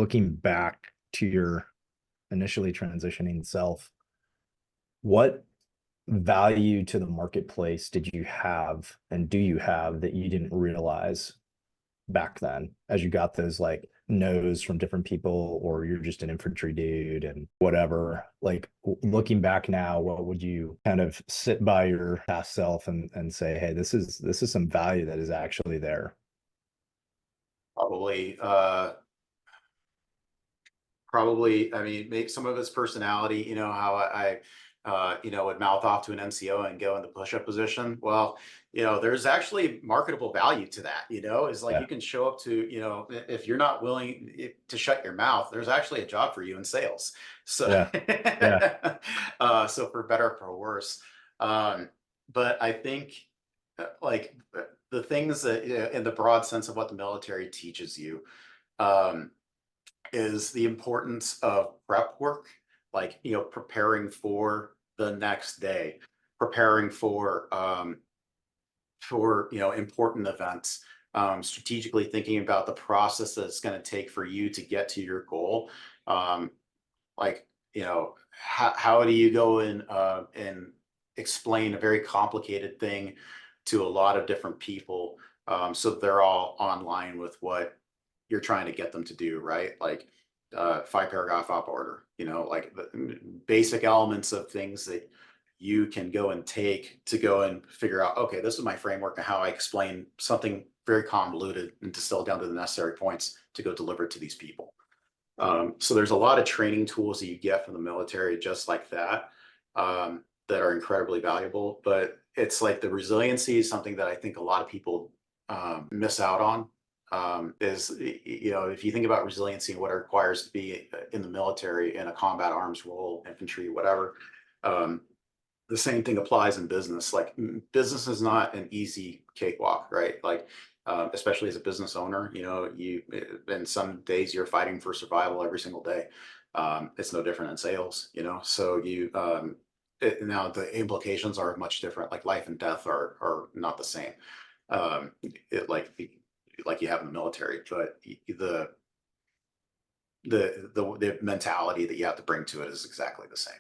Looking back to your initially transitioning self, what value to the marketplace did you have and do you have that you didn't realize back then as you got those like no's from different people, or you're just an infantry dude and whatever? Like looking back now, what would you kind of sit by your past self and say, hey, this is some value that is actually there? Probably, I mean, maybe some of his personality, how would mouth off to an NCO and go in the push-up position. Well, there's actually marketable value to that, is like Yeah. you can show up to, if you're not willing to shut your mouth, there's actually a job for you in sales. So, Yeah. Yeah. so for better or for worse. Um, but I think the things that, in the broad sense of what the military teaches you, um, is the importance of prep work, like, preparing for the next day, preparing for, important events, strategically thinking about the process that it's going to take for you to get to your goal. Um, like, how do you go in and explain a very complicated thing to a lot of different people, so they're all online with what you're trying to get them to do, right? Like, 5 paragraph op order, like the basic elements of things that you can go and take to go and figure out, okay, this is my framework and how I explain something very convoluted and distill down to the necessary points to go deliver to these people. So there's a lot of training tools that you get from the military just like that, that are incredibly valuable. But it's like the resiliency is something that I think a lot of people miss out on. If you think about resiliency and what it requires to be in the military, in a combat arms role, infantry, whatever, um, the same thing applies in business. Like, business is not an easy cakewalk, right? Like, especially as a business owner, and some days you're fighting for survival every single day. It's no different in sales, so now the implications are much different. Like, life and death are not the same. It like you have in the military, but the mentality that you have to bring to it is exactly the same.